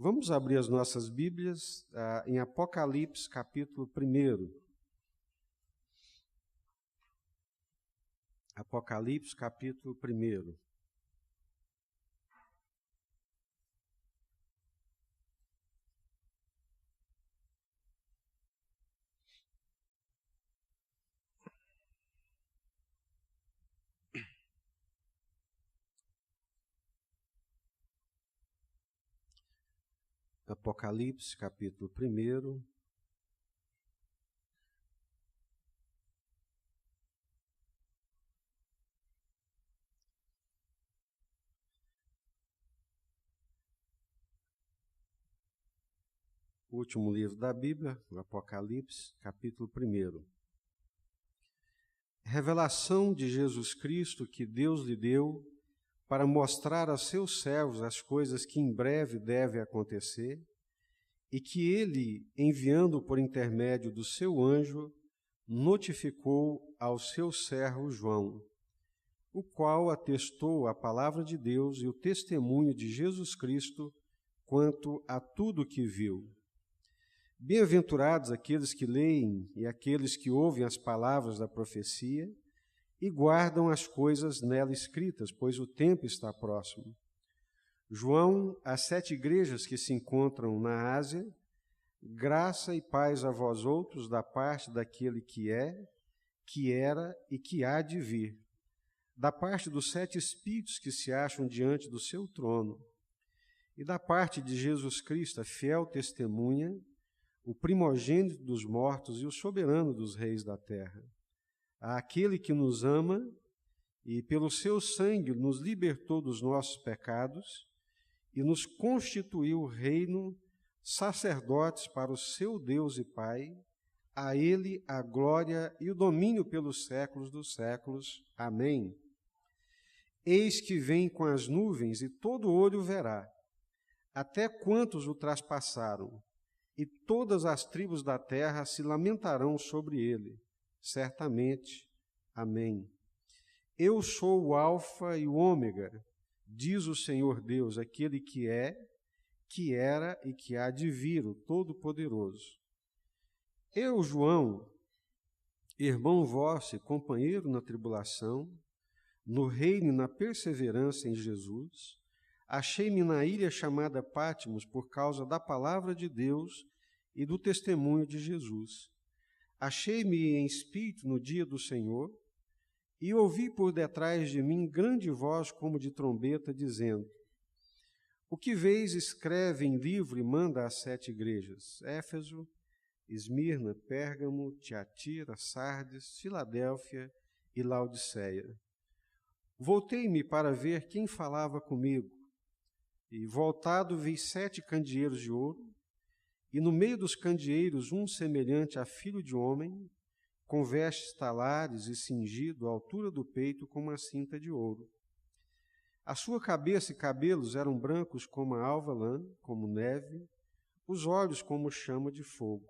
Vamos abrir as nossas Bíblias em Apocalipse, capítulo 1. Apocalipse, capítulo 1. Apocalipse, capítulo 1. O último livro da Bíblia, o Apocalipse, capítulo 1. Revelação de Jesus Cristo que Deus lhe deu para mostrar aos seus servos as coisas que em breve devem acontecer, e que ele, enviando por intermédio do seu anjo, notificou ao seu servo João, o qual atestou a palavra de Deus e o testemunho de Jesus Cristo quanto a tudo que viu. Bem-aventurados aqueles que leem e aqueles que ouvem as palavras da profecia e guardam as coisas nela escritas, pois o tempo está próximo. João, às 7 igrejas que se encontram na Ásia, graça e paz a vós outros da parte daquele que é, que era e que há de vir, da parte dos 7 Espíritos que se acham diante do seu trono, e da parte de Jesus Cristo, a fiel testemunha, o primogênito dos mortos e o soberano dos reis da terra, àquele que nos ama e pelo seu sangue nos libertou dos nossos pecados e nos constituiu reino, sacerdotes para o seu Deus e Pai, a ele a glória e o domínio pelos séculos dos séculos. Amém. Eis que vem com as nuvens e todo olho verá, até quantos o traspassaram, e todas as tribos da terra se lamentarão sobre ele. Certamente. Amém. Eu sou o Alfa e o Ômega, diz o Senhor Deus, aquele que é, que era e que há de vir, o Todo-Poderoso. Eu, João, irmão vosso e companheiro na tribulação, no reino e na perseverança em Jesus, achei-me na ilha chamada Patmos por causa da palavra de Deus e do testemunho de Jesus. Achei-me em espírito no dia do Senhor e ouvi por detrás de mim grande voz como de trombeta, dizendo: O que vês, escreve em livro e manda às 7 igrejas: Éfeso, Esmirna, Pérgamo, Tiatira, Sardes, Filadélfia e Laodiceia. Voltei-me para ver quem falava comigo, e voltado vi 7 candeeiros de ouro, e no meio dos candeeiros um semelhante a filho de homem, com vestes talares e cingido à altura do peito com uma cinta de ouro. A sua cabeça e cabelos eram brancos como a alva lã, como neve, os olhos como chama de fogo.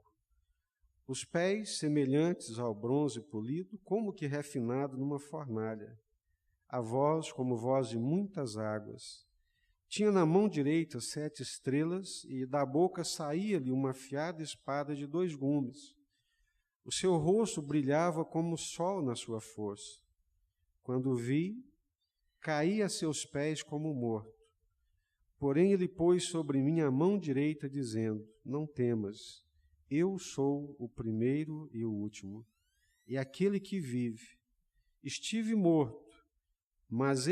Os pés semelhantes ao bronze polido, como que refinado numa fornalha. A voz como voz de muitas águas. Tinha na mão direita 7 estrelas, e da boca saía-lhe uma afiada espada de 2 gumes. O seu rosto brilhava como o sol na sua força. Quando o vi, caí a seus pés como morto. Porém ele pôs sobre mim a mão direita, dizendo: Não temas, eu sou o primeiro e o último, e aquele que vive. Estive morto, mas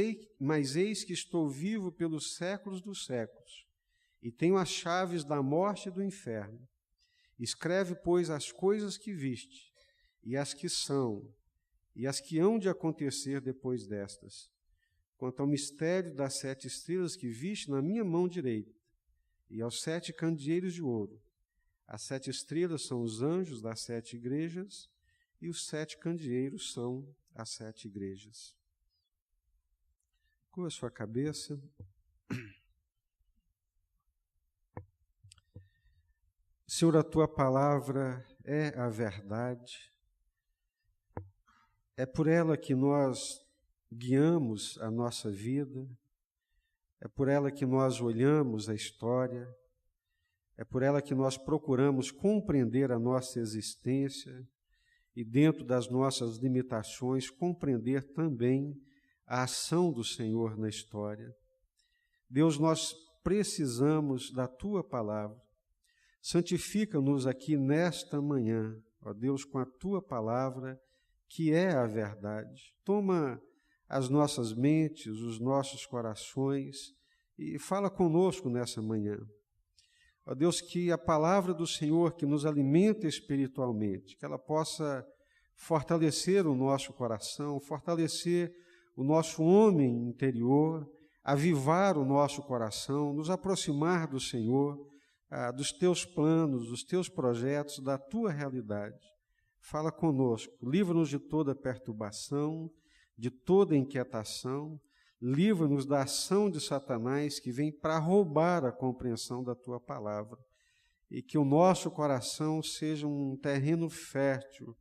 eis que estou vivo pelos séculos dos séculos, e tenho as chaves da morte e do inferno. Escreve, pois, as coisas que viste, e as que são, e as que hão de acontecer depois destas. Quanto ao mistério das 7 estrelas que viste na minha mão direita, e aos 7 candeeiros de ouro. As 7 estrelas são os anjos das 7 igrejas, e os 7 candeeiros são as 7 igrejas. Com a sua cabeça. Senhor, a tua palavra é a verdade. É por ela que nós guiamos a nossa vida, é por ela que nós olhamos a história, é por ela que nós procuramos compreender a nossa existência e, dentro das nossas limitações, compreender também a ação do Senhor na história. Deus, nós precisamos da Tua palavra. Santifica-nos aqui nesta manhã, ó Deus, com a Tua palavra, que é a verdade. Toma as nossas mentes, os nossos corações e fala conosco nessa manhã. Ó Deus, que a palavra do Senhor que nos alimenta espiritualmente, que ela possa fortalecer o nosso coração, fortalecer o nosso homem interior, avivar o nosso coração, nos aproximar do Senhor, dos Teus planos, dos Teus projetos, da Tua realidade. Fala conosco, livra-nos de toda perturbação, de toda inquietação, livra-nos da ação de Satanás que vem para roubar a compreensão da Tua palavra, e que o nosso coração seja um terreno fértil,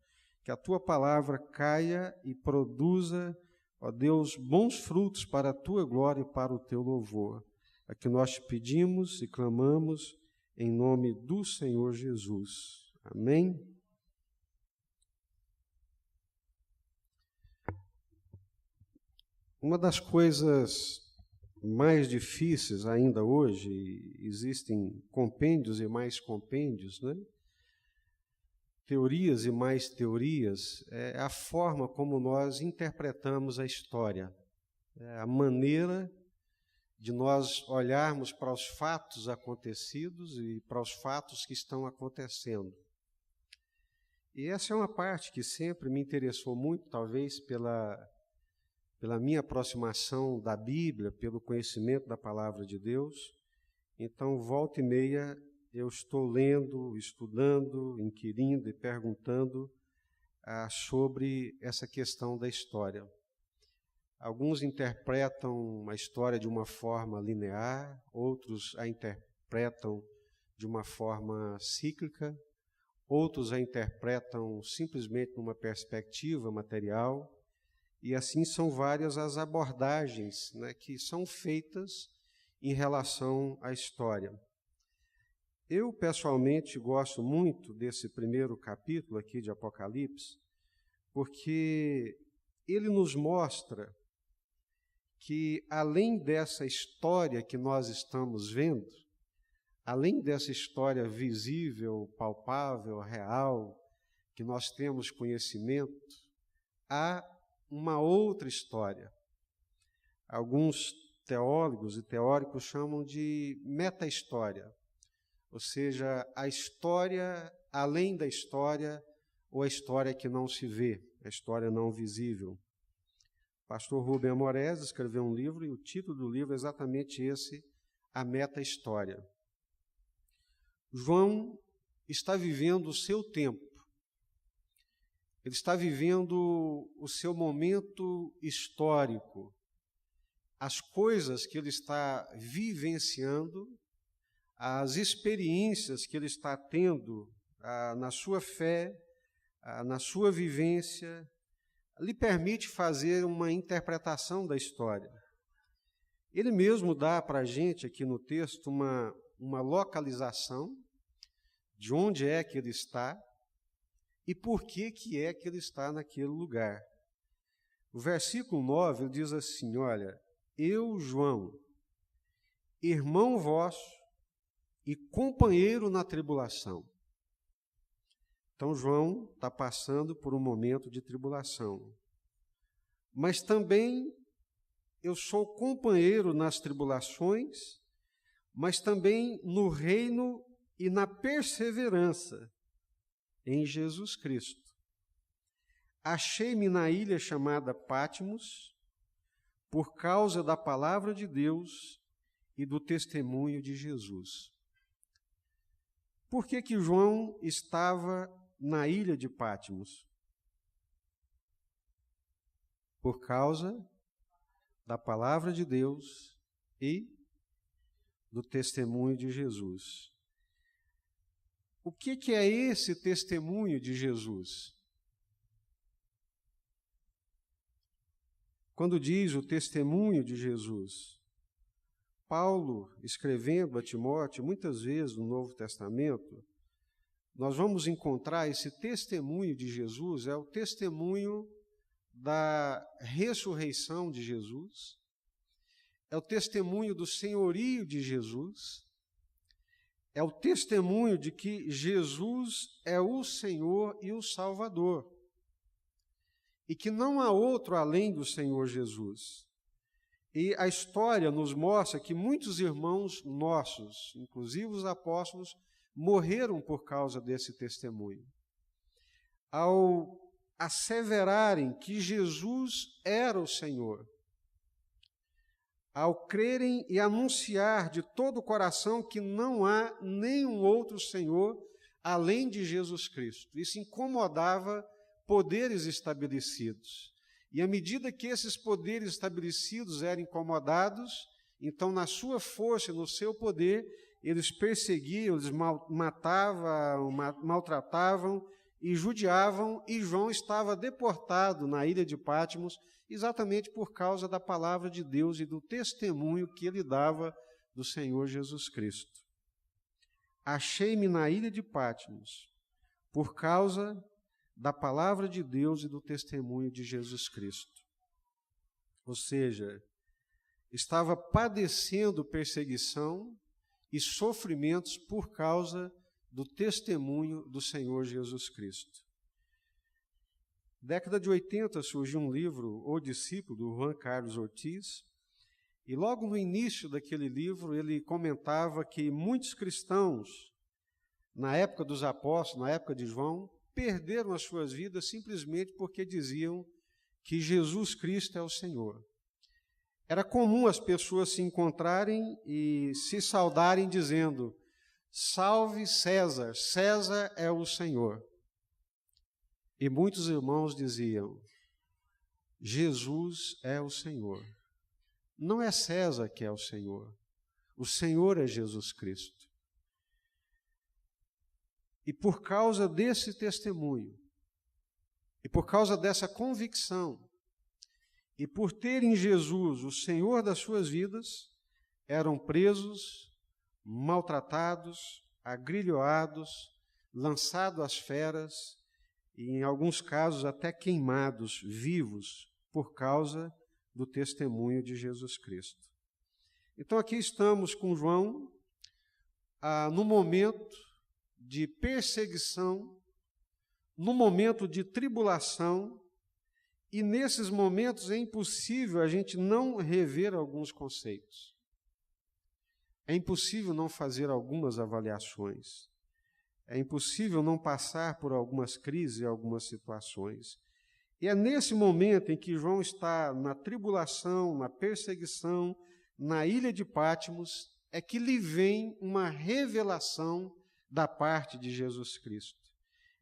que a Tua palavra caia e produza, ó Deus, bons frutos para a Tua glória e para o Teu louvor. É que nós te pedimos e clamamos em nome do Senhor Jesus. Amém? Uma das coisas mais difíceis ainda hoje, existem compêndios e mais compêndios, né? Teorias e mais teorias, é a forma como nós interpretamos a história, a maneira de nós olharmos para os fatos acontecidos e para os fatos que estão acontecendo. E essa é uma parte que sempre me interessou muito, talvez pela minha aproximação da Bíblia, pelo conhecimento da palavra de Deus. Então, volta e meia, eu estou lendo, estudando, inquirindo e perguntando sobre essa questão da história. Alguns interpretam a história de uma forma linear, outros a interpretam de uma forma cíclica, outros a interpretam simplesmente numa perspectiva material, e assim são várias as abordagens, né, que são feitas em relação à história. Eu, pessoalmente, gosto muito desse primeiro capítulo aqui de Apocalipse, porque ele nos mostra que, além dessa história que nós estamos vendo, além dessa história visível, palpável, real, que nós temos conhecimento, há uma outra história. Alguns teólogos e teóricos chamam de meta-história, ou seja, a história além da história, ou a história que não se vê, a história não visível. O pastor Rubem Amorés escreveu um livro, e o título do livro é exatamente esse, A Meta-História. João está vivendo o seu tempo, ele está vivendo o seu momento histórico, as coisas que ele está vivenciando, as experiências que ele está tendo na sua fé, na sua vivência, lhe permite fazer uma interpretação da história. Ele mesmo dá para a gente aqui no texto uma localização de onde é que ele está e por que é que ele está naquele lugar. O versículo 9 ele diz assim, olha, eu, João, irmão vosso e companheiro na tribulação. Então, João está passando por um momento de tribulação. Mas também eu sou companheiro nas tribulações, mas também no reino e na perseverança em Jesus Cristo. Achei-me na ilha chamada Patmos por causa da palavra de Deus e do testemunho de Jesus. Por que João estava na ilha de Patmos? Por causa da palavra de Deus e do testemunho de Jesus. O que é esse testemunho de Jesus? Quando diz o testemunho de Jesus, Paulo, escrevendo a Timóteo, muitas vezes no Novo Testamento, nós vamos encontrar esse testemunho de Jesus, é o testemunho da ressurreição de Jesus, é o testemunho do senhorio de Jesus, é o testemunho de que Jesus é o Senhor e o Salvador, e que não há outro além do Senhor Jesus. E a história nos mostra que muitos irmãos nossos, inclusive os apóstolos, morreram por causa desse testemunho. Ao asseverarem que Jesus era o Senhor, ao crerem e anunciar de todo o coração que não há nenhum outro Senhor além de Jesus Cristo. Isso incomodava poderes estabelecidos. E à medida que esses poderes estabelecidos eram incomodados, então, na sua força, no seu poder, eles perseguiam, eles matavam, maltratavam e judiavam, e João estava deportado na ilha de Patmos, exatamente por causa da palavra de Deus e do testemunho que ele dava do Senhor Jesus Cristo. Achei-me na ilha de Patmos por causa da palavra de Deus e do testemunho de Jesus Cristo. Ou seja, estava padecendo perseguição e sofrimentos por causa do testemunho do Senhor Jesus Cristo. Década de 80 surgiu um livro, O Discípulo, do Juan Carlos Ortiz, e logo no início daquele livro ele comentava que muitos cristãos, na época dos apóstolos, na época de João, perderam as suas vidas simplesmente porque diziam que Jesus Cristo é o Senhor. Era comum as pessoas se encontrarem e se saudarem dizendo: salve César, César é o Senhor. E muitos irmãos diziam: Jesus é o Senhor. Não é César que é o Senhor é Jesus Cristo. E por causa desse testemunho, e por causa dessa convicção, e por terem Jesus, o Senhor das suas vidas, eram presos, maltratados, agrilhoados, lançados às feras, e em alguns casos até queimados vivos, por causa do testemunho de Jesus Cristo. Então aqui estamos com João, no momento de perseguição, no momento de tribulação, e nesses momentos é impossível a gente não rever alguns conceitos. É impossível não fazer algumas avaliações. É impossível não passar por algumas crises e algumas situações. E é nesse momento em que João está na tribulação, na perseguição, na ilha de Patmos, é que lhe vem uma revelação da parte de Jesus Cristo.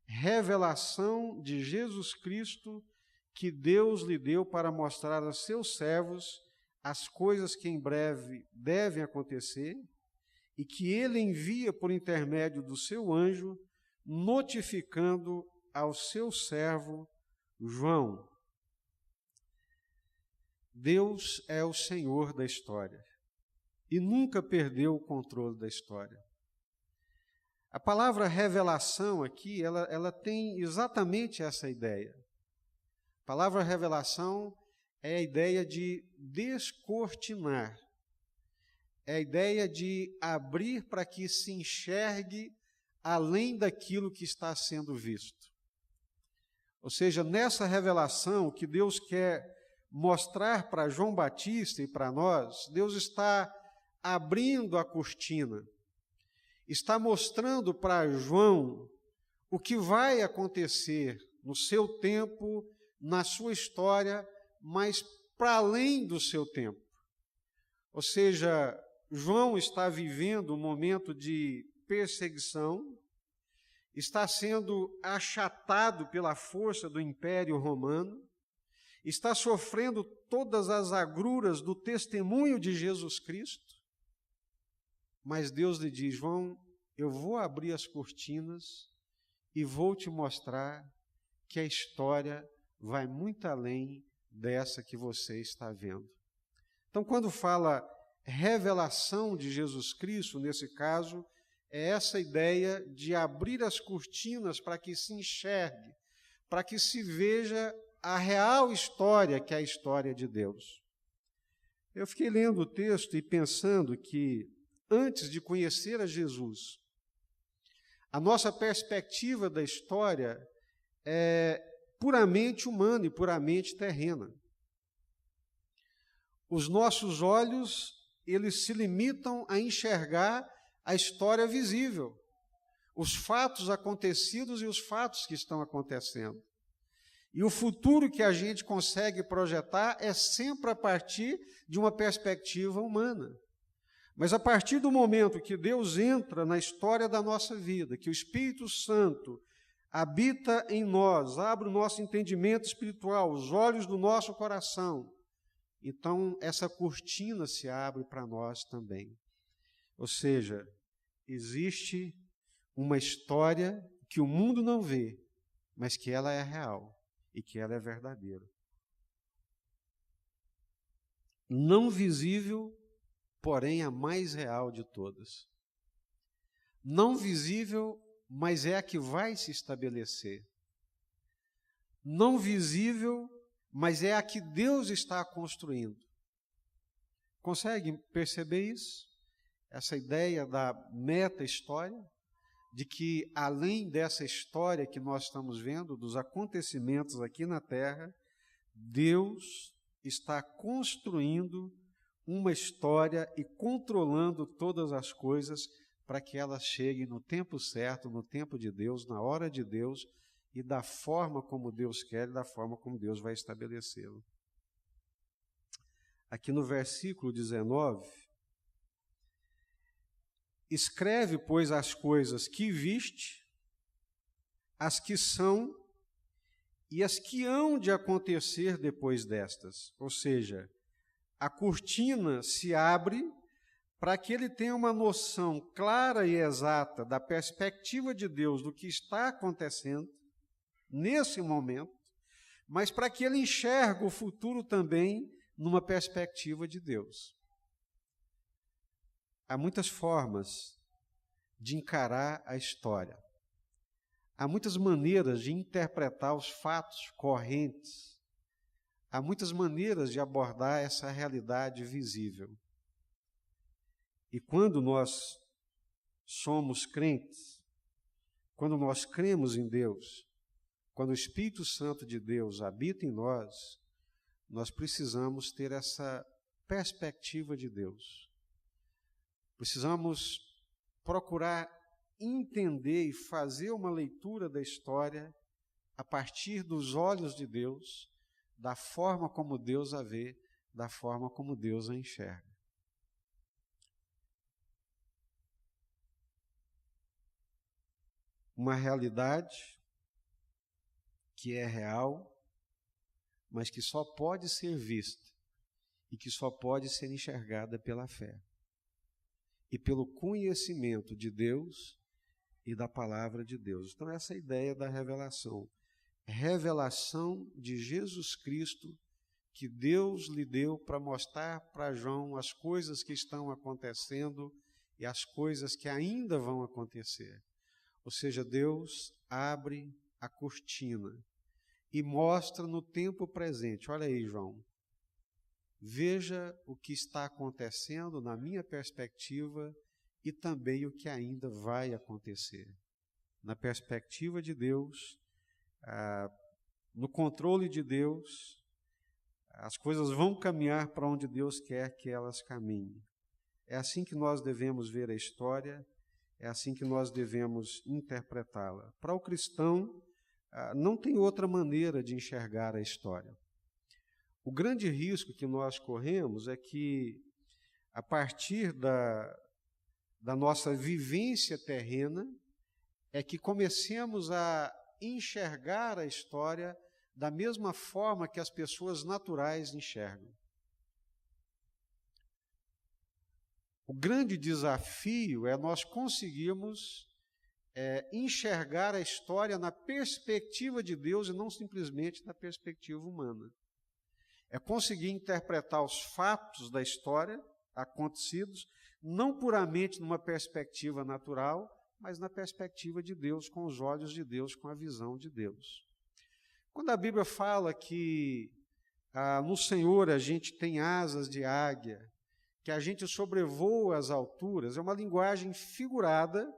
Revelação de Jesus Cristo que Deus lhe deu para mostrar a seus servos as coisas que em breve devem acontecer e que ele envia por intermédio do seu anjo, notificando ao seu servo João. Deus é o Senhor da história e nunca perdeu o controle da história. A palavra revelação aqui, ela tem exatamente essa ideia. A palavra revelação é a ideia de descortinar, é a ideia de abrir para que se enxergue além daquilo que está sendo visto. Ou seja, nessa revelação que Deus quer mostrar para João Batista e para nós, Deus está abrindo a cortina, está mostrando para João o que vai acontecer no seu tempo, na sua história, mas para além do seu tempo. Ou seja, João está vivendo um momento de perseguição, está sendo achatado pela força do Império Romano, está sofrendo todas as agruras do testemunho de Jesus Cristo, mas Deus lhe diz: João, eu vou abrir as cortinas e vou te mostrar que a história vai muito além dessa que você está vendo. Então, quando fala revelação de Jesus Cristo, nesse caso, é essa ideia de abrir as cortinas para que se enxergue, para que se veja a real história, que é a história de Deus. Eu fiquei lendo o texto e pensando que, antes de conhecer a Jesus, a nossa perspectiva da história é puramente humana e puramente terrena. Os nossos olhos, eles se limitam a enxergar a história visível, os fatos acontecidos e os fatos que estão acontecendo. E o futuro que a gente consegue projetar é sempre a partir de uma perspectiva humana. Mas a partir do momento que Deus entra na história da nossa vida, que o Espírito Santo habita em nós, abre o nosso entendimento espiritual, os olhos do nosso coração, então essa cortina se abre para nós também. Ou seja, existe uma história que o mundo não vê, mas que ela é real e que ela é verdadeira. Não visível, porém a mais real de todas. Não visível, mas é a que vai se estabelecer. Não visível, mas é a que Deus está construindo. Consegue perceber isso? Essa ideia da meta-história, de que além dessa história que nós estamos vendo, dos acontecimentos aqui na Terra, Deus está construindo uma história e controlando todas as coisas para que elas cheguem no tempo certo, no tempo de Deus, na hora de Deus e da forma como Deus quer e da forma como Deus vai estabelecê-lo. Aqui no versículo 19, escreve, pois, as coisas que viste, as que são e as que hão de acontecer depois destas. Ou seja, a cortina se abre para que ele tenha uma noção clara e exata da perspectiva de Deus, do que está acontecendo nesse momento, mas para que ele enxergue o futuro também numa perspectiva de Deus. Há muitas formas de encarar a história. Há muitas maneiras de interpretar os fatos correntes. Há muitas maneiras de abordar essa realidade visível. E quando nós somos crentes, quando nós cremos em Deus, quando o Espírito Santo de Deus habita em nós, nós precisamos ter essa perspectiva de Deus. Precisamos procurar entender e fazer uma leitura da história a partir dos olhos de Deus, da forma como Deus a vê, da forma como Deus a enxerga. Uma realidade que é real, mas que só pode ser vista e que só pode ser enxergada pela fé e pelo conhecimento de Deus e da palavra de Deus. Então, essa é a ideia da revelação. Revelação de Jesus Cristo, que Deus lhe deu para mostrar para João as coisas que estão acontecendo e as coisas que ainda vão acontecer. Ou seja, Deus abre a cortina e mostra no tempo presente. Olha aí, João. Veja o que está acontecendo na minha perspectiva e também o que ainda vai acontecer. Na perspectiva de Deus, no controle de Deus, as coisas vão caminhar para onde Deus quer que elas caminhem. É assim que nós devemos ver a história, é assim que nós devemos interpretá-la. Para o cristão, não tem outra maneira de enxergar a história. O grande risco que nós corremos é que, a partir da nossa vivência terrena, é que comecemos a enxergar a história da mesma forma que as pessoas naturais enxergam. O grande desafio é nós conseguirmos enxergar a história na perspectiva de Deus e não simplesmente na perspectiva humana. É conseguir interpretar os fatos da história acontecidos, não puramente numa perspectiva natural, mas na perspectiva de Deus, com os olhos de Deus, com a visão de Deus. Quando a Bíblia fala que no Senhor a gente tem asas de águia, que a gente sobrevoa as alturas, é uma linguagem figurada,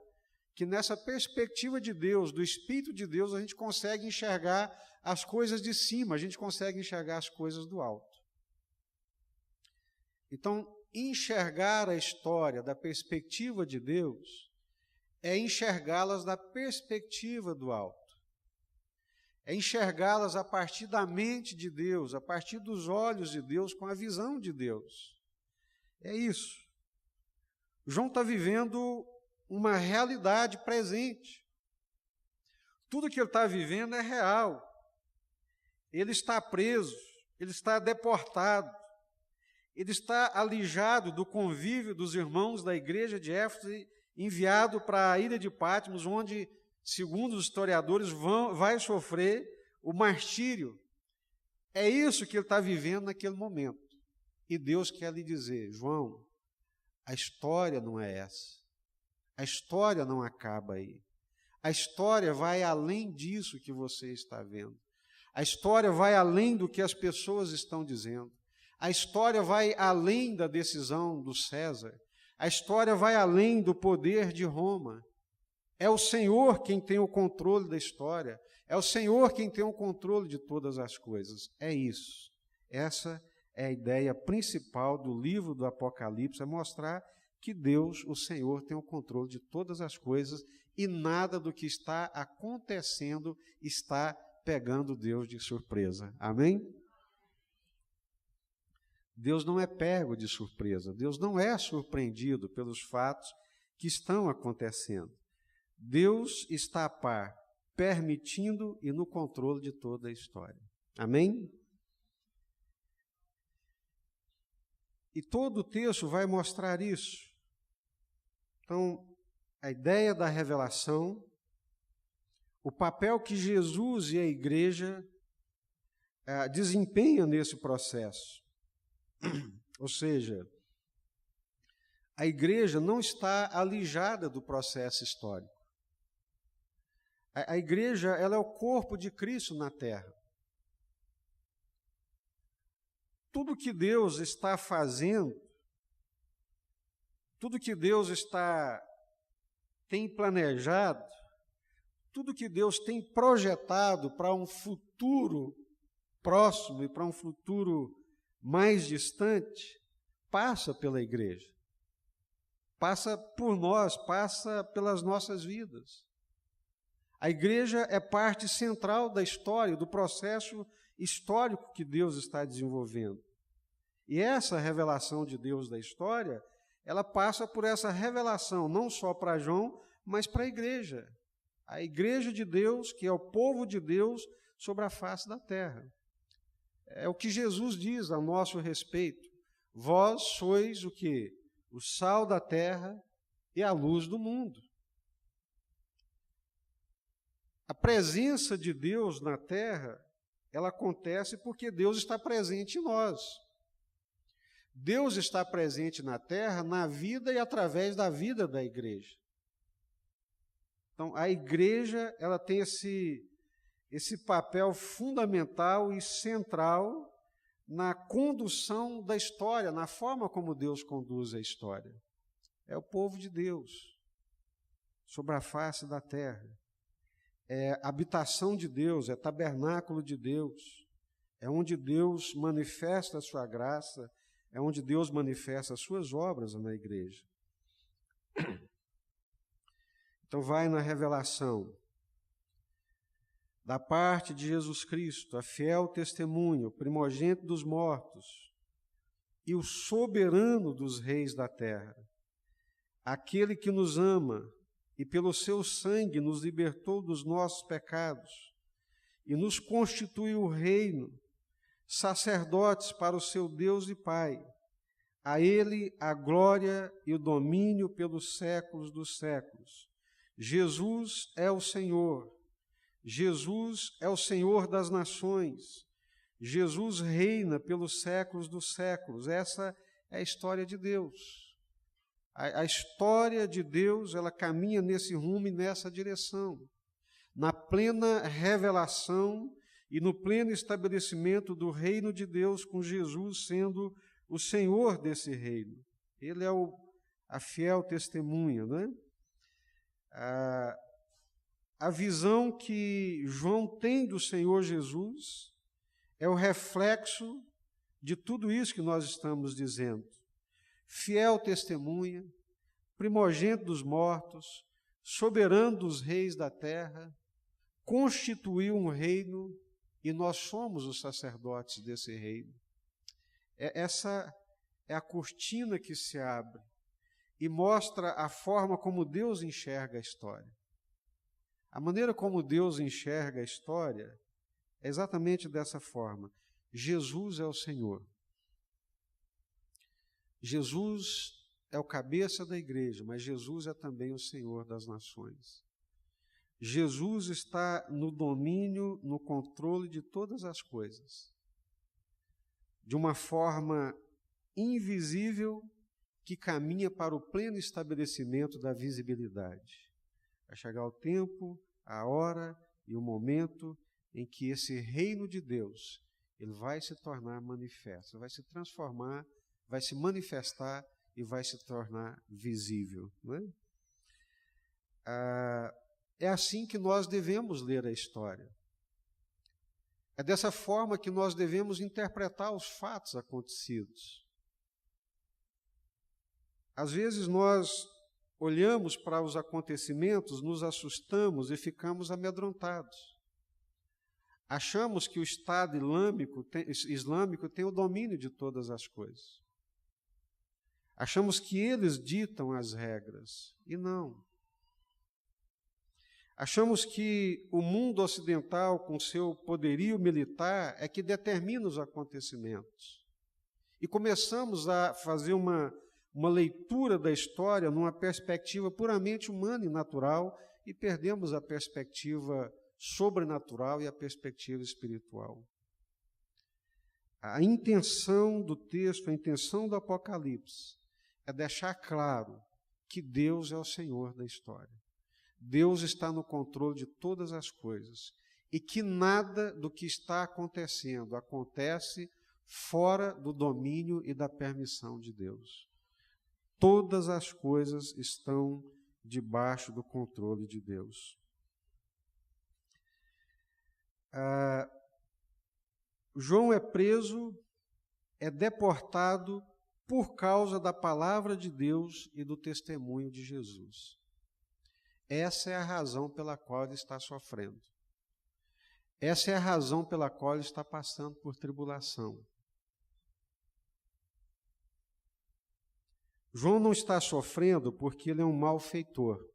que nessa perspectiva de Deus, do Espírito de Deus, a gente consegue enxergar as coisas de cima, a gente consegue enxergar as coisas do alto. Então, enxergar a história da perspectiva de Deus é enxergá-las da perspectiva do alto. É enxergá-las a partir da mente de Deus, a partir dos olhos de Deus, com a visão de Deus. É isso. João está vivendo uma realidade presente. Tudo que ele está vivendo é real. Ele está preso, ele está deportado, ele está alijado do convívio dos irmãos da igreja de Éfeso e enviado para a ilha de Patmos, onde, segundo os historiadores, vai sofrer o martírio. É isso que ele está vivendo naquele momento. E Deus quer lhe dizer: João, a história não é essa. A história não acaba aí. A história vai além disso que você está vendo. A história vai além do que as pessoas estão dizendo. A história vai além da decisão do César. A história vai além do poder de Roma. É o Senhor quem tem o controle da história. É o Senhor quem tem o controle de todas as coisas. É isso. Essa é a ideia principal do livro do Apocalipse, é mostrar que Deus, o Senhor, tem o controle de todas as coisas e nada do que está acontecendo está pegando Deus de surpresa. Amém? Deus não é pego de surpresa, Deus não é surpreendido pelos fatos que estão acontecendo. Deus está a par, permitindo e no controle de toda a história. Amém? E todo o texto vai mostrar isso. Então, a ideia da revelação, o papel que Jesus e a igreja desempenham nesse processo. Ou seja, a igreja não está alijada do processo histórico. A igreja, ela é o corpo de Cristo na terra. Tudo que Deus está fazendo, tudo que Deus tem planejado, tudo que Deus tem projetado para um futuro próximo e para um futuro mais distante, passa pela igreja, passa por nós, passa pelas nossas vidas. A igreja é parte central da história, do processo histórico que Deus está desenvolvendo. E essa revelação de Deus da história, ela passa por essa revelação, não só para João, mas para a igreja. A igreja de Deus, que é o povo de Deus sobre a face da terra. É o que Jesus diz a nosso respeito. Vós sois o quê? O sal da terra e a luz do mundo. A presença de Deus na terra, ela acontece porque Deus está presente em nós. Deus está presente na terra, na vida e através da vida da igreja. Então, a igreja, ela tem esse papel fundamental e central na condução da história, na forma como Deus conduz a história. É o povo de Deus, sobre a face da terra. É habitação de Deus, é tabernáculo de Deus, é onde Deus manifesta a sua graça, é onde Deus manifesta as suas obras na igreja. Então vai na revelação da parte de Jesus Cristo, a fiel testemunha, o primogênito dos mortos e o soberano dos reis da terra, aquele que nos ama e pelo seu sangue nos libertou dos nossos pecados e nos constituiu reino, sacerdotes para o seu Deus e Pai. A ele a glória e o domínio pelos séculos dos séculos. Jesus é o Senhor. Jesus é o Senhor das nações. Jesus reina pelos séculos dos séculos. Essa é a história de Deus. A história de Deus, ela caminha nesse rumo e nessa direção, na plena revelação e no pleno estabelecimento do reino de Deus, com Jesus sendo o Senhor desse reino. Ele é a fiel testemunha, né? A visão que João tem do Senhor Jesus é o reflexo de tudo isso que nós estamos dizendo. Fiel testemunha, primogênito dos mortos, soberano dos reis da terra, constituiu um reino e nós somos os sacerdotes desse reino. Essa é a cortina que se abre e mostra a forma como Deus enxerga a história. A maneira como Deus enxerga a história é exatamente dessa forma. Jesus é o Senhor. Jesus é o cabeça da igreja, mas Jesus é também o Senhor das nações. Jesus está no domínio, no controle de todas as coisas, de uma forma invisível que caminha para o pleno estabelecimento da visibilidade. Vai chegar o tempo, a hora e o momento em que esse reino de Deus ele vai se tornar manifesto, vai se transformar, vai se manifestar e vai se tornar visível. Não é? É assim que nós devemos ler a história. É dessa forma que nós devemos interpretar os fatos acontecidos. Às vezes nós olhamos para os acontecimentos, nos assustamos e ficamos amedrontados. Achamos que o Estado islâmico tem o domínio de todas as coisas. Achamos que eles ditam as regras, e não. Achamos que o mundo ocidental, com seu poderio militar, é que determina os acontecimentos. E começamos a fazer uma leitura da história numa perspectiva puramente humana e natural e perdemos a perspectiva sobrenatural e a perspectiva espiritual. A intenção do texto, a intenção do Apocalipse é deixar claro que Deus é o Senhor da história. Deus está no controle de todas as coisas e que nada do que está acontecendo acontece fora do domínio e da permissão de Deus. Todas as coisas estão debaixo do controle de Deus. João é preso, é deportado por causa da palavra de Deus e do testemunho de Jesus. Essa é a razão pela qual ele está sofrendo. Essa é a razão pela qual ele está passando por tribulação. João não está sofrendo porque ele é um malfeitor.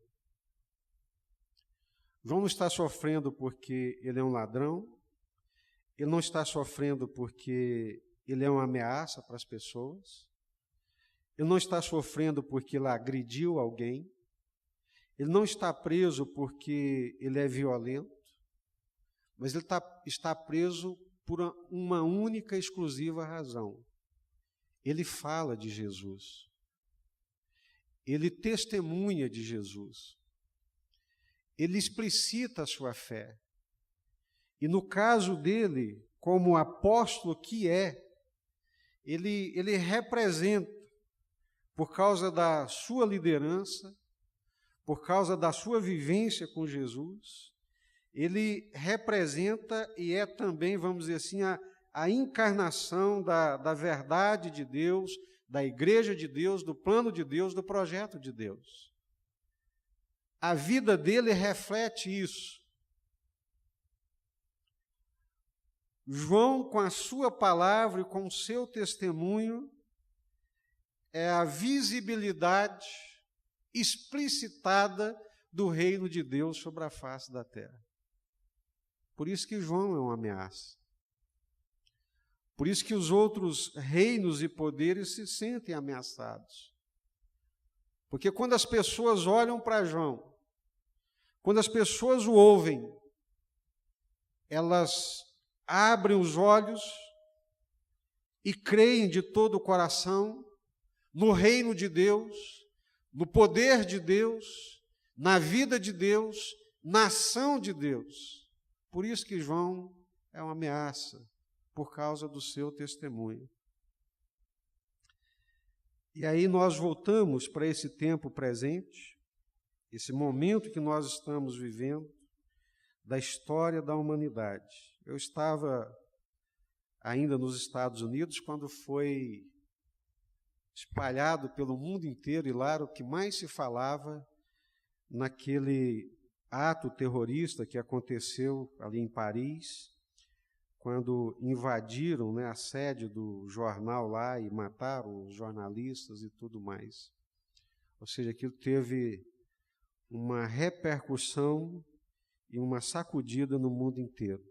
João não está sofrendo porque ele é um ladrão. Ele não está sofrendo porque ele é uma ameaça para as pessoas. Ele não está sofrendo porque ele agrediu alguém. Ele não está preso porque ele é violento, mas ele está preso por uma única e exclusiva razão. Ele fala de Jesus. Ele testemunha de Jesus. Ele explicita a sua fé. E no caso dele, como apóstolo que é, ele representa, por causa da sua liderança, por causa da sua vivência com Jesus, ele representa e é também, vamos dizer assim, a encarnação da verdade de Deus, da igreja de Deus, do plano de Deus, do projeto de Deus. A vida dele reflete isso. João, com a sua palavra e com o seu testemunho, é a visibilidade explicitada do reino de Deus sobre a face da terra. Por isso que João é uma ameaça. Por isso que os outros reinos e poderes se sentem ameaçados. Porque quando as pessoas olham para João, quando as pessoas o ouvem, elas abrem os olhos e creem de todo o coração no reino de Deus, no poder de Deus, na vida de Deus, na ação de Deus. Por isso que João é uma ameaça, por causa do seu testemunho. E aí nós voltamos para esse tempo presente, esse momento que nós estamos vivendo, da história da humanidade. Eu estava ainda nos Estados Unidos quando foi espalhado pelo mundo inteiro, e lá o que mais se falava naquele ato terrorista que aconteceu ali em Paris, quando invadiram, a sede do jornal lá e mataram os jornalistas e tudo mais. Ou seja, aquilo teve uma repercussão e uma sacudida no mundo inteiro.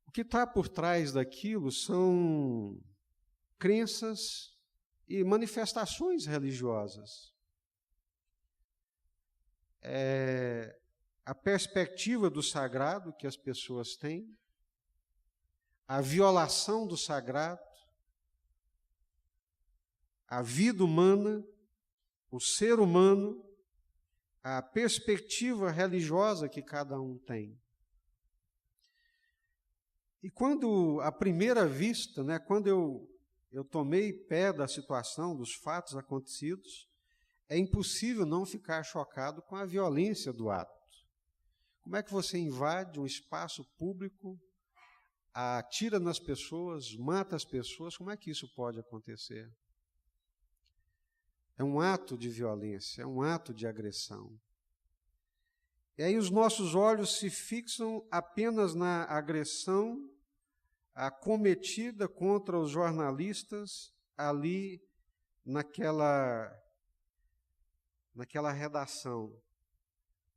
O que está por trás daquilo são crenças e manifestações religiosas. A perspectiva do sagrado que as pessoas têm, a violação do sagrado, a vida humana, o ser humano, a perspectiva religiosa que cada um tem. E quando, à primeira vista, quando eu tomei pé da situação, dos fatos acontecidos, é impossível não ficar chocado com a violência do ato. Como é que você invade um espaço público, atira nas pessoas, mata as pessoas? Como é que isso pode acontecer? É um ato de violência, é um ato de agressão. E aí os nossos olhos se fixam apenas na agressão cometida contra os jornalistas ali naquela redação.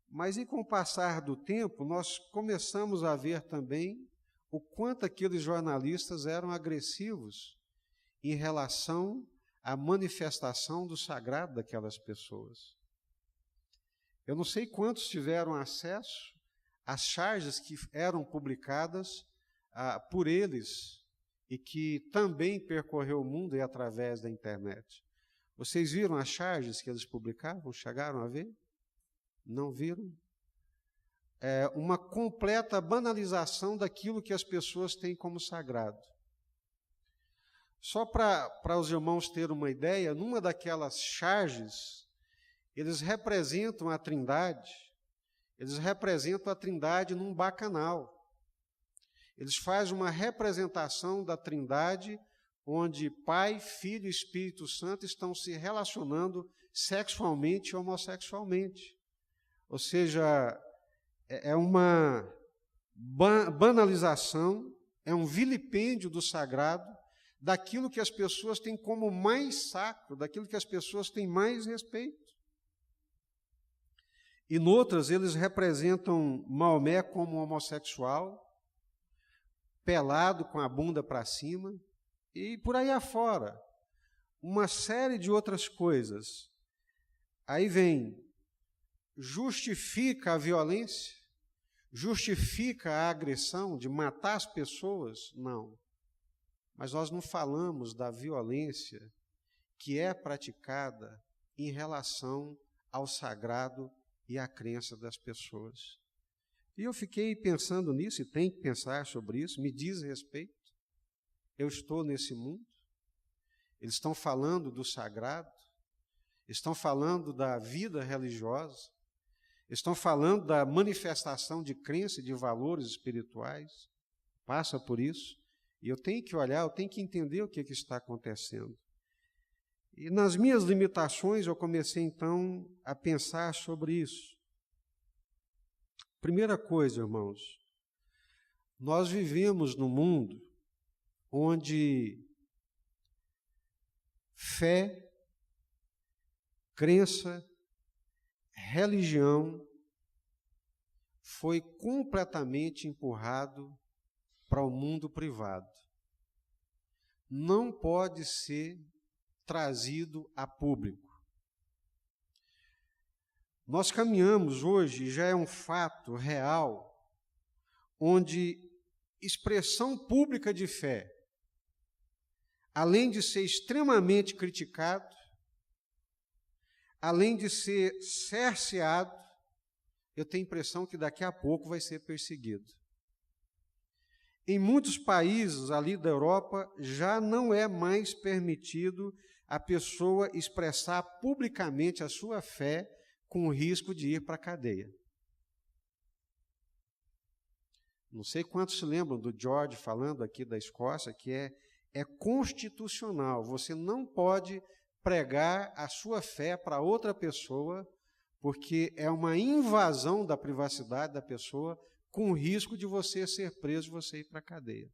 Mas, com o passar do tempo, nós começamos a ver também o quanto aqueles jornalistas eram agressivos em relação à manifestação do sagrado daquelas pessoas. Eu não sei quantos tiveram acesso às charges que eram publicadas por eles e que também percorreu o mundo e através da internet. Vocês viram as charges que eles publicavam? Chegaram a ver? Não viram? É uma completa banalização daquilo que as pessoas têm como sagrado. Só para os irmãos terem uma ideia, numa daquelas charges, eles representam a Trindade, num bacanal. Eles fazem uma representação da Trindade, onde Pai, Filho e Espírito Santo estão se relacionando sexualmente e homossexualmente. Ou seja, é uma banalização, é um vilipêndio do sagrado, daquilo que as pessoas têm como mais sacro, daquilo que as pessoas têm mais respeito. E noutras, eles representam Maomé como homossexual, pelado com a bunda para cima, e por aí afora. Uma série de outras coisas. Aí vem, justifica a violência? Justifica a agressão de matar as pessoas? Não. Mas nós não falamos da violência que é praticada em relação ao sagrado e à crença das pessoas. E eu fiquei pensando nisso, e tenho que pensar sobre isso, me diz respeito. Eu estou nesse mundo. Eles estão falando do sagrado, estão falando da vida religiosa, estão falando da manifestação de crença e de valores espirituais. Passa por isso. E eu tenho que olhar, eu tenho que entender o que está acontecendo. E nas minhas limitações, eu comecei então a pensar sobre isso. Primeira coisa, irmãos, nós vivemos num mundo onde fé, crença, religião foi completamente empurrado para o mundo privado. Não pode ser trazido a público. Nós caminhamos hoje, já é um fato real, onde expressão pública de fé, além de ser extremamente criticado, além de ser cerceado, eu tenho a impressão que daqui a pouco vai ser perseguido. Em muitos países ali da Europa, já não é mais permitido a pessoa expressar publicamente a sua fé com o risco de ir para a cadeia. Não sei quantos se lembram do George falando aqui da Escócia, que é constitucional. Você não pode pregar a sua fé para outra pessoa, porque é uma invasão da privacidade da pessoa, com o risco de você ser preso e você ir para a cadeia.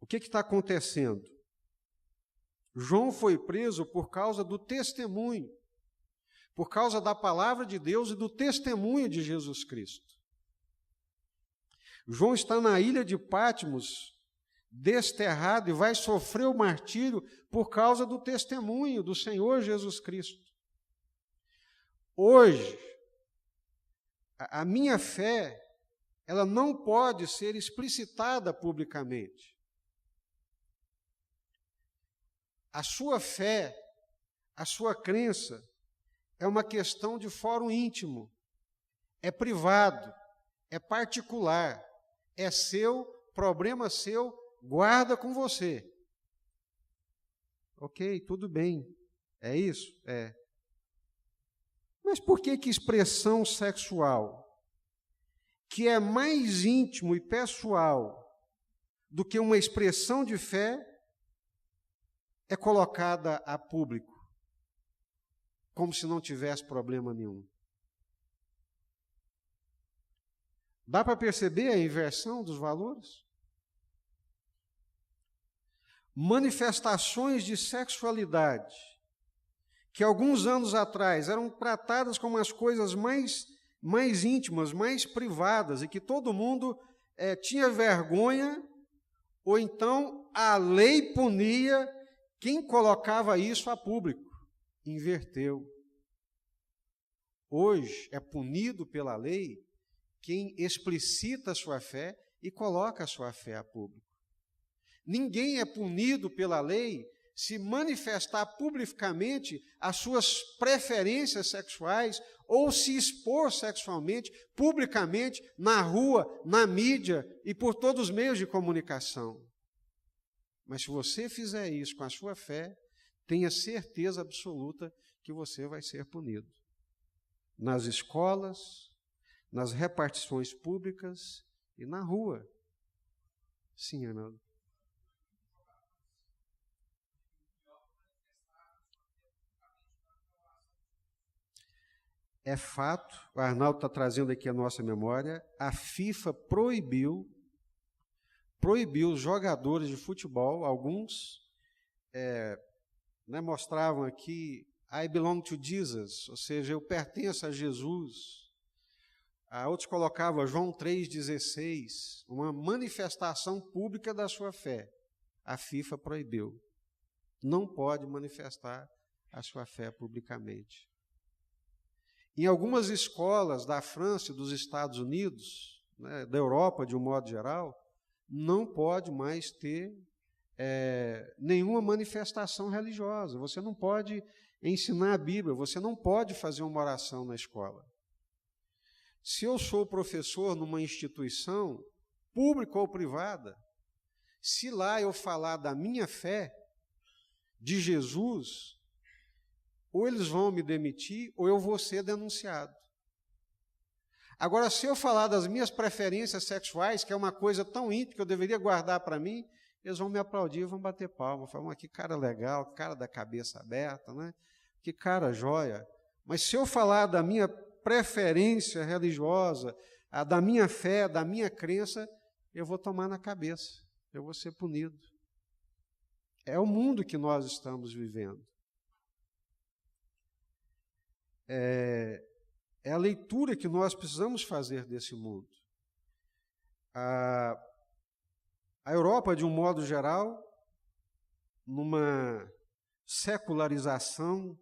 O que está acontecendo? João foi preso por causa do testemunho, por causa da palavra de Deus e do testemunho de Jesus Cristo. João está na ilha de Patmos, desterrado, e vai sofrer o martírio por causa do testemunho do Senhor Jesus Cristo. Hoje, a minha fé, ela não pode ser explicitada publicamente. A sua fé, a sua crença, é uma questão de fórum íntimo, é privado, é particular, é seu, problema seu, guarda com você. Ok, tudo bem, é isso? É. Mas por que expressão sexual, que é mais íntimo e pessoal do que uma expressão de fé, é colocada a público, como se não tivesse problema nenhum? Dá para perceber a inversão dos valores? Manifestações de sexualidade, que alguns anos atrás eram tratadas como as coisas mais íntimas, mais privadas, e que todo mundo tinha vergonha, ou então a lei punia quem colocava isso a público. Inverteu. Hoje é punido pela lei quem explicita a sua fé e coloca a sua fé a público. Ninguém é punido pela lei se manifestar publicamente as suas preferências sexuais ou se expor sexualmente, publicamente, na rua, na mídia e por todos os meios de comunicação. Mas se você fizer isso com a sua fé, tenha certeza absoluta que você vai ser punido. Nas escolas, nas repartições públicas e na rua. Sim, Arnaldo. É fato, o Arnaldo está trazendo aqui a nossa memória, a FIFA proibiu os jogadores de futebol, alguns mostravam aqui, I belong to Jesus, ou seja, eu pertenço a Jesus. Outros colocavam João 3,16, uma manifestação pública da sua fé. A FIFA proibiu. Não pode manifestar a sua fé publicamente. Em algumas escolas da França e dos Estados Unidos, da Europa de um modo geral, não pode mais ter nenhuma manifestação religiosa. Você não pode ensinar a Bíblia, você não pode fazer uma oração na escola. Se eu sou professor numa instituição, pública ou privada, se lá eu falar da minha fé, de Jesus, ou eles vão me demitir, ou eu vou ser denunciado. Agora, se eu falar das minhas preferências sexuais, que é uma coisa tão íntima que eu deveria guardar para mim, eles vão me aplaudir, vão bater palma, falar, que cara legal, que cara da cabeça aberta, né? Que cara joia. Mas se eu falar da minha preferência religiosa, da minha fé, da minha crença, eu vou tomar na cabeça, eu vou ser punido. É o mundo que nós estamos vivendo. É a leitura que nós precisamos fazer desse mundo. A Europa, de um modo geral, numa secularização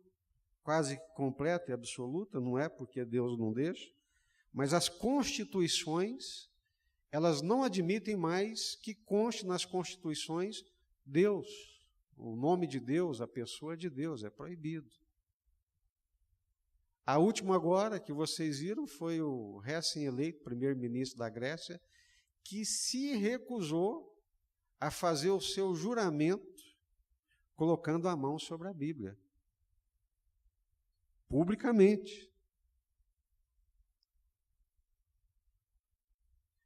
quase completa e absoluta, não é porque Deus não deixa, mas as constituições, elas não admitem mais que conste nas constituições Deus, o nome de Deus, a pessoa de Deus, é proibido. A última agora que vocês viram foi o recém-eleito primeiro-ministro da Grécia, que se recusou a fazer o seu juramento colocando a mão sobre a Bíblia, publicamente.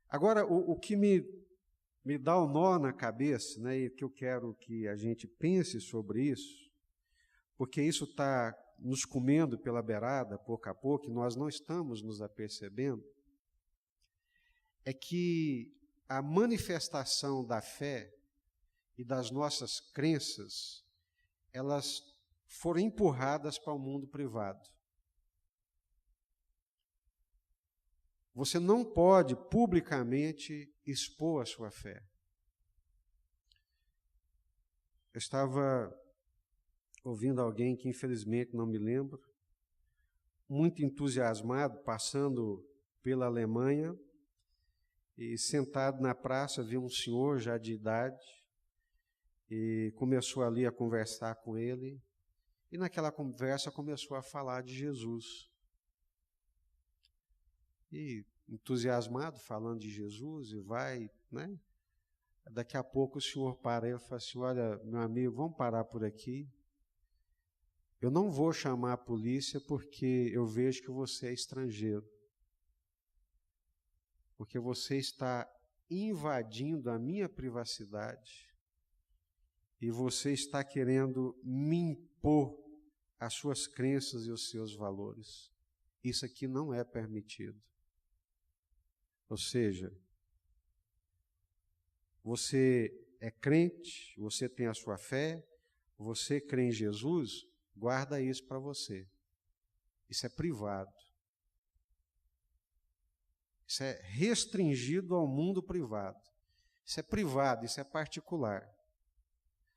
Agora, o que me dá o nó na cabeça, né, e que eu quero que a gente pense sobre isso, porque isso está nos comendo pela beirada, pouco a pouco, e nós não estamos nos apercebendo, é que a manifestação da fé e das nossas crenças, elas foram empurradas para o mundo privado. Você não pode publicamente expor a sua fé. Eu estava ouvindo alguém que infelizmente não me lembro, muito entusiasmado, passando pela Alemanha, e sentado na praça, viu um senhor já de idade, e começou ali a conversar com ele, e naquela conversa começou a falar de Jesus. E entusiasmado, falando de Jesus, e vai, né? Daqui a pouco o senhor para e fala assim: olha, meu amigo, vamos parar por aqui. Eu não vou chamar a polícia porque eu vejo que você é estrangeiro. Porque você está invadindo a minha privacidade e você está querendo me impor as suas crenças e os seus valores. Isso aqui não é permitido. Ou seja, você é crente, você tem a sua fé, você crê em Jesus, guarda isso para você. Isso é privado. Isso é restringido ao mundo privado. Isso é privado, isso é particular.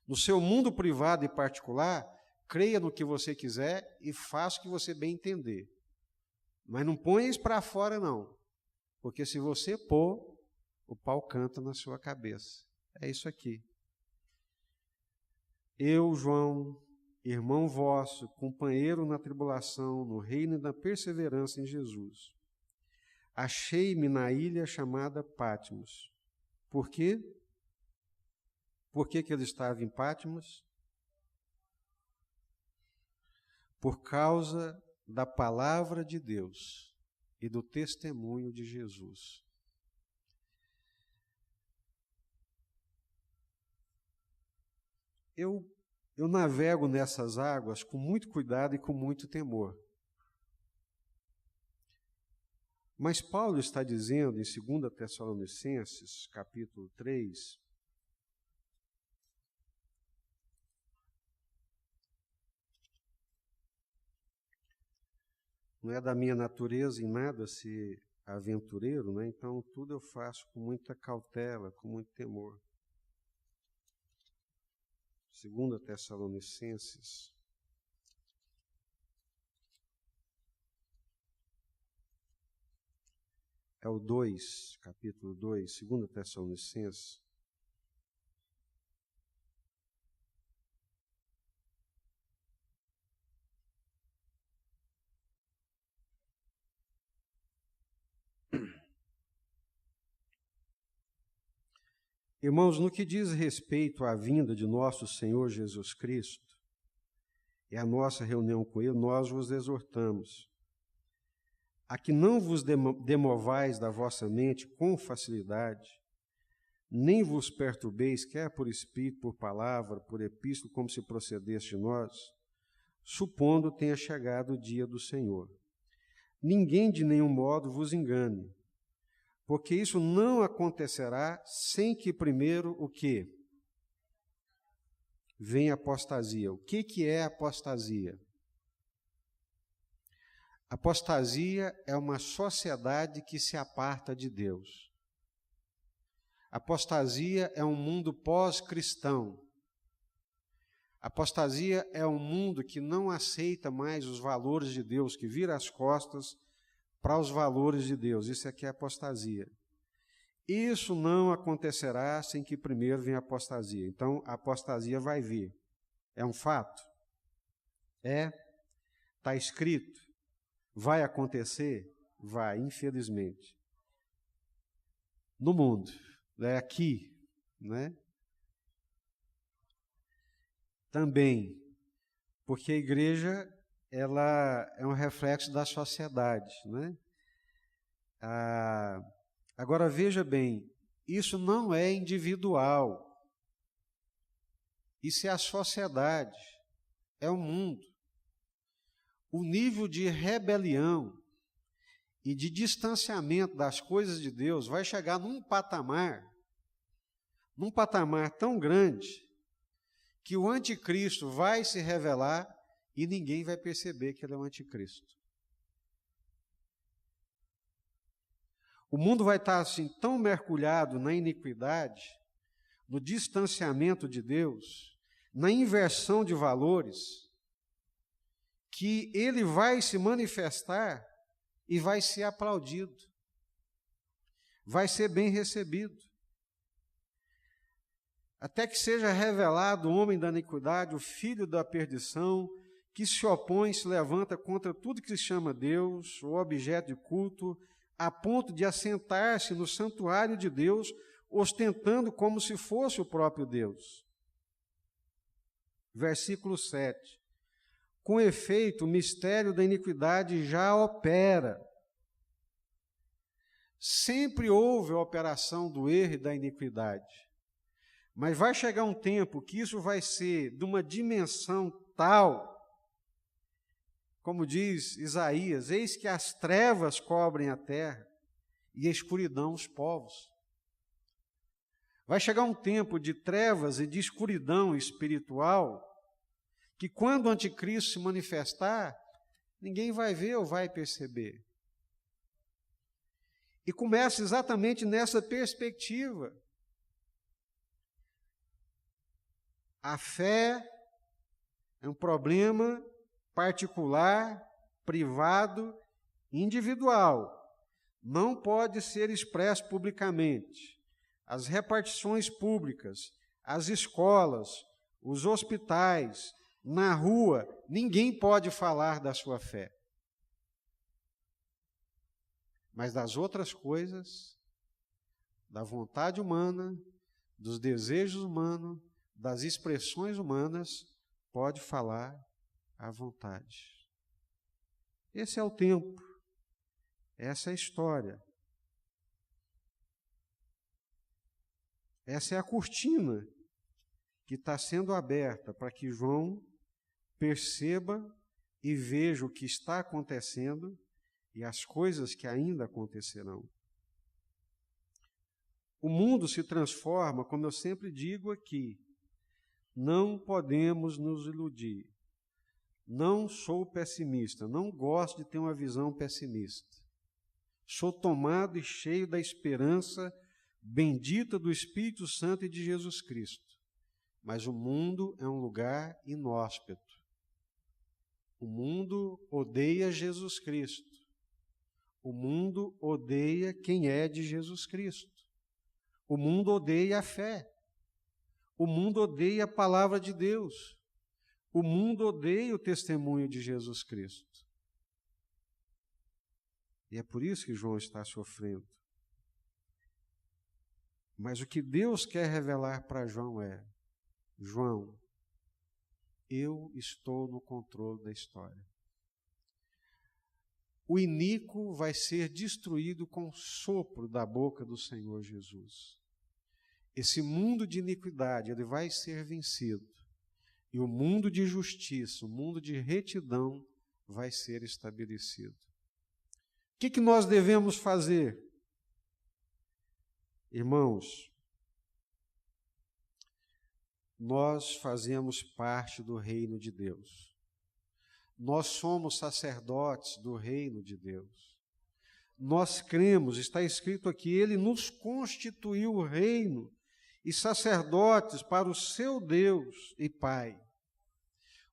No seu mundo privado e particular, creia no que você quiser e faça o que você bem entender. Mas não ponha isso para fora, não. Porque se você pôr, o pau canta na sua cabeça. É isso aqui. Eu, João, irmão vosso, companheiro na tribulação, no reino e na perseverança em Jesus, achei-me na ilha chamada Patmos. Por quê? Por que ele estava em Patmos? Por causa da palavra de Deus e do testemunho de Jesus. Eu navego nessas águas com muito cuidado e com muito temor. Mas Paulo está dizendo em 2 Tessalonicenses, capítulo 3, não é da minha natureza em nada ser aventureiro, né? Então tudo eu faço com muita cautela, com muito temor. 2 Tessalonicenses, é o 2, capítulo 2, 2 Tessalonicenses. Irmãos, no que diz respeito à vinda de nosso Senhor Jesus Cristo e à nossa reunião com Ele, nós vos exortamos a que não vos demovais da vossa mente com facilidade, nem vos perturbeis, quer por espírito, por palavra, por epístola, como se procedesse de nós, supondo tenha chegado o dia do Senhor. Ninguém de nenhum modo vos engane, porque isso não acontecerá sem que primeiro o quê? Venha a apostasia. O que é apostasia? Apostasia é uma sociedade que se aparta de Deus. Apostasia é um mundo pós-cristão. Apostasia é um mundo que não aceita mais os valores de Deus, que vira as costas para os valores de Deus. Isso aqui é apostasia. Isso não acontecerá sem que primeiro venha a apostasia. Então, a apostasia vai vir. É um fato? Está escrito. Vai acontecer? Vai, infelizmente. No mundo, aqui, né? Também, porque a igreja ela é um reflexo da sociedade, né? Agora veja bem, isso não é individual. Isso é a sociedade, é o mundo. O nível de rebelião e de distanciamento das coisas de Deus vai chegar num patamar tão grande, que o anticristo vai se revelar e ninguém vai perceber que ele é o anticristo. O mundo vai estar assim tão mergulhado na iniquidade, no distanciamento de Deus, na inversão de valores, que ele vai se manifestar e vai ser aplaudido, vai ser bem recebido. Até que seja revelado o homem da iniquidade, o filho da perdição, que se opõe, se levanta contra tudo que se chama Deus, ou objeto de culto, a ponto de assentar-se no santuário de Deus, ostentando como se fosse o próprio Deus. Versículo 7. Com efeito, o mistério da iniquidade já opera. Sempre houve a operação do erro e da iniquidade. Mas vai chegar um tempo que isso vai ser de uma dimensão tal, como diz Isaías, eis que as trevas cobrem a terra e a escuridão os povos. Vai chegar um tempo de trevas e de escuridão espiritual, que quando o anticristo se manifestar, ninguém vai ver ou vai perceber. E começa exatamente nessa perspectiva. A fé é um problema particular, privado, individual. Não pode ser expresso publicamente. As repartições públicas, as escolas, os hospitais, na rua, ninguém pode falar da sua fé. Mas das outras coisas, da vontade humana, dos desejos humanos, das expressões humanas, pode falar à vontade. Esse é o tempo, essa é a história. Essa é a cortina que está sendo aberta para que João perceba e veja o que está acontecendo e as coisas que ainda acontecerão. O mundo se transforma, como eu sempre digo aqui, não podemos nos iludir. Não sou pessimista, não gosto de ter uma visão pessimista. Sou tomado e cheio da esperança bendita do Espírito Santo e de Jesus Cristo. Mas o mundo é um lugar inóspito. O mundo odeia Jesus Cristo. O mundo odeia quem é de Jesus Cristo. O mundo odeia a fé. O mundo odeia a palavra de Deus. O mundo odeia o testemunho de Jesus Cristo. E é por isso que João está sofrendo. Mas o que Deus quer revelar para João é: João, eu estou no controle da história. O iníquo vai ser destruído com o sopro da boca do Senhor Jesus. Esse mundo de iniquidade, ele vai ser vencido. E o mundo de justiça, o mundo de retidão vai ser estabelecido. O que nós devemos fazer? Irmãos, nós fazemos parte do reino de Deus. Nós somos sacerdotes do reino de Deus. Nós cremos, está escrito aqui, Ele nos constituiu o reino e sacerdotes para o seu Deus e Pai.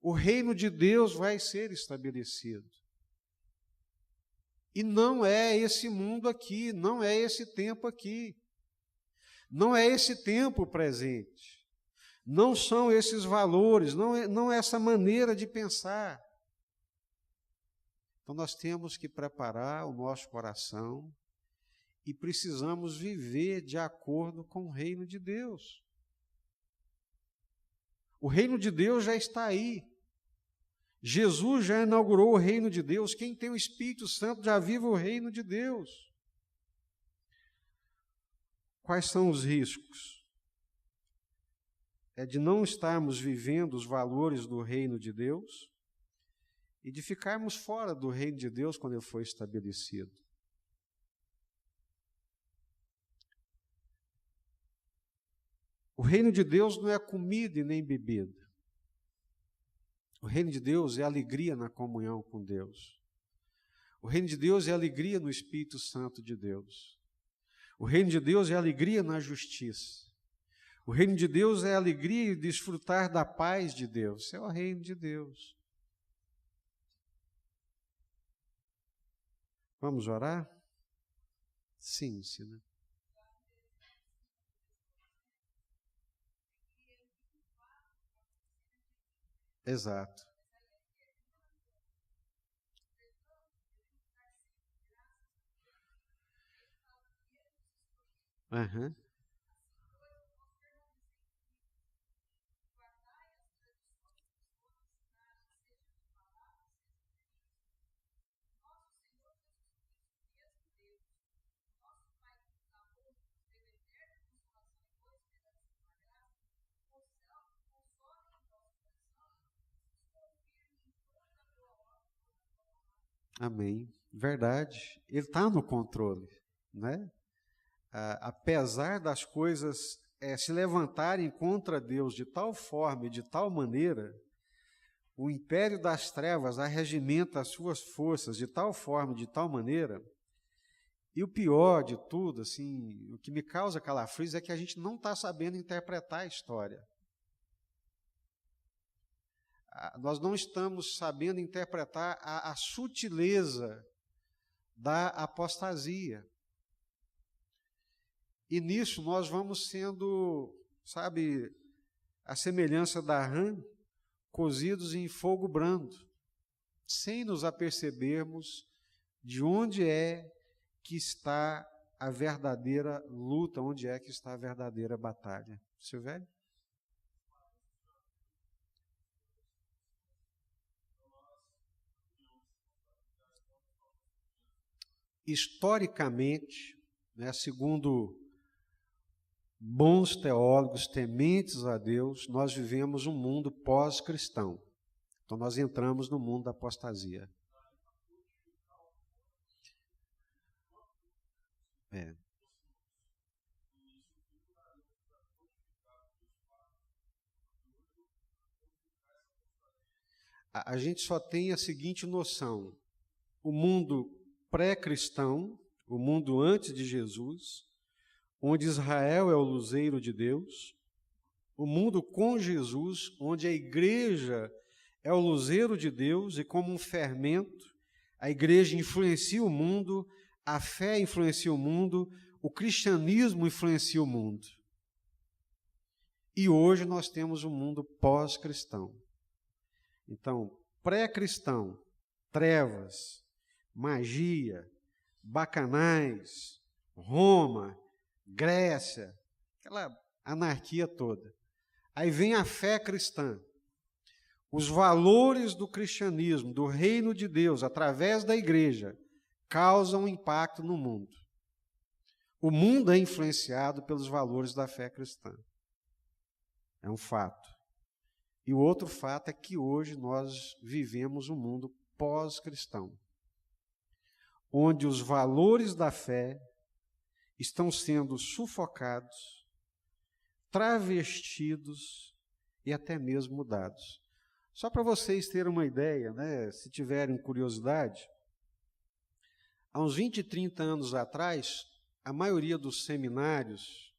O reino de Deus vai ser estabelecido. E não é esse mundo aqui, não é esse tempo aqui. Não é esse tempo presente. Não são esses valores, não é essa maneira de pensar. Então nós temos que preparar o nosso coração e precisamos viver de acordo com o reino de Deus. O reino de Deus já está aí. Jesus já inaugurou o reino de Deus. Quem tem o Espírito Santo já vive o reino de Deus. Quais são os riscos? É de não estarmos vivendo os valores do reino de Deus e de ficarmos fora do reino de Deus quando ele foi estabelecido. O reino de Deus não é comida e nem bebida. O reino de Deus é alegria na comunhão com Deus. O reino de Deus é alegria no Espírito Santo de Deus. O reino de Deus é alegria na justiça. O reino de Deus é alegria e desfrutar da paz de Deus. Esse é o reino de Deus. Vamos orar? Sim, né? Exato. Uhum. Amém. Verdade. Ele está no controle, né? Apesar das coisas se levantarem contra Deus de tal forma e de tal maneira, o império das trevas arregimenta as suas forças de tal forma, de tal maneira, e o pior de tudo, assim, o que me causa calafrios é que a gente não está sabendo interpretar a história. Nós não estamos sabendo interpretar a sutileza da apostasia. E nisso nós vamos sendo, sabe, a semelhança da rã, cozidos em fogo brando, sem nos apercebermos de onde é que está a verdadeira luta, onde é que está a verdadeira batalha. Seu velho? Historicamente, né, segundo bons teólogos tementes a Deus, nós vivemos um mundo pós-cristão. Então nós entramos no mundo da apostasia. A gente só tem a seguinte noção: o mundo pré-cristão, o mundo antes de Jesus, onde Israel é o luzeiro de Deus, o mundo com Jesus, onde a igreja é o luzeiro de Deus e como um fermento, a igreja influencia o mundo, a fé influencia o mundo, o cristianismo influencia o mundo. E hoje nós temos um mundo pós-cristão. Então, pré-cristão, trevas, magia, bacanais, Roma, Grécia, aquela anarquia toda. Aí vem a fé cristã. Os valores do cristianismo, do reino de Deus, através da igreja, causam impacto no mundo. O mundo é influenciado pelos valores da fé cristã. É um fato. E o outro fato é que hoje nós vivemos um mundo pós-cristão, onde os valores da fé estão sendo sufocados, travestidos e até mesmo mudados. Só para vocês terem uma ideia, né, se tiverem curiosidade, há uns 20, 30 anos atrás, a maioria dos seminários,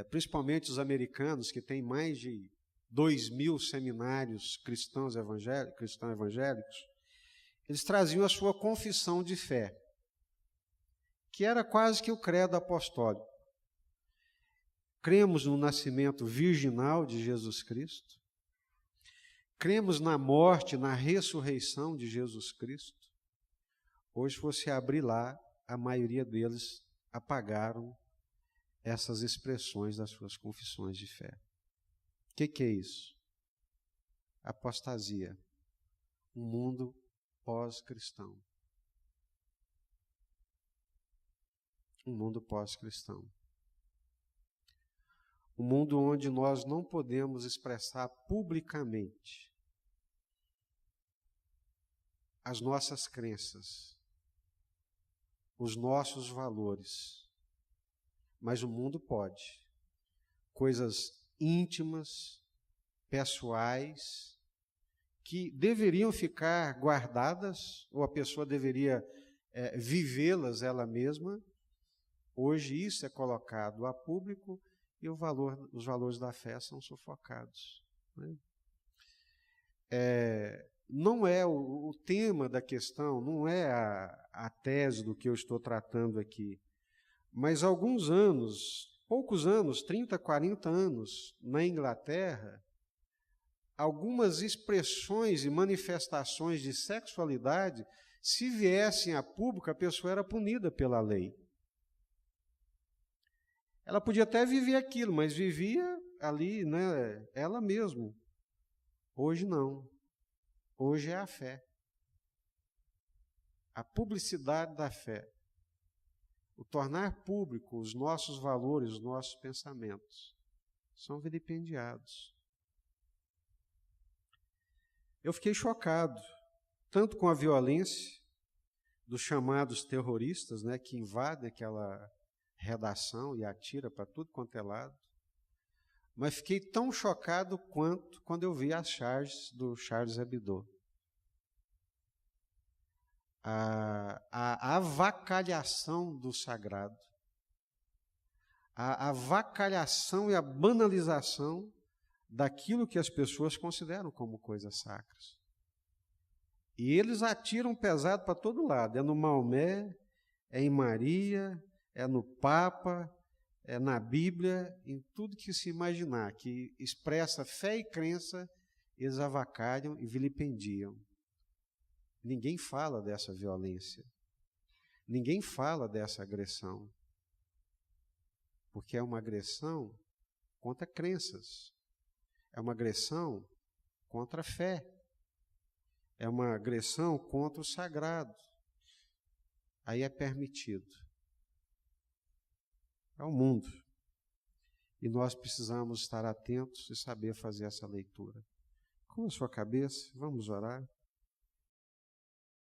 principalmente os americanos, que têm mais de 2.000 seminários cristãos evangélicos, eles traziam a sua confissão de fé, que era quase que o credo apostólico. cremos no nascimento virginal de Jesus Cristo, cremos na morte, na ressurreição de Jesus Cristo. Hoje, se você abrir lá, a maioria deles apagaram essas expressões das suas confissões de fé. O que é isso? Apostasia. Um mundo pós-cristão. Um mundo pós-cristão. Um mundo onde nós não podemos expressar publicamente as nossas crenças, os nossos valores, mas o mundo pode. Coisas íntimas, pessoais, que deveriam ficar guardadas, ou a pessoa deveria vivê-las ela mesma. Hoje isso é colocado a público e os valores da fé são sufocados. Né? Não é o tema da questão, não é a tese do que eu estou tratando aqui, mas alguns anos, poucos anos, 30, 40 anos, na Inglaterra, algumas expressões e manifestações de sexualidade, se viessem a público, a pessoa era punida pela lei. Ela podia até viver aquilo, mas vivia ali, né, ela mesma. Hoje não. Hoje é a fé. A publicidade da fé. O tornar público os nossos valores, os nossos pensamentos, são vilipendiados. Eu fiquei chocado, tanto com a violência dos chamados terroristas, né, que invadem aquela redação e atira para tudo quanto é lado, mas fiquei tão chocado quanto quando eu vi as charges do Charles Hebdo. A avacalhação do sagrado, a avacalhação e a banalização daquilo que as pessoas consideram como coisas sacras. E eles atiram pesado para todo lado. É no Maomé, é em Maria, é no Papa, é na Bíblia, em tudo que se imaginar, que expressa fé e crença, eles avacalham e vilipendiam. Ninguém fala dessa violência. Ninguém fala dessa agressão. Porque é uma agressão contra crenças. É uma agressão contra a fé. É uma agressão contra o sagrado. Aí é permitido. É o mundo. E nós precisamos estar atentos e saber fazer essa leitura. Com a sua cabeça, vamos orar.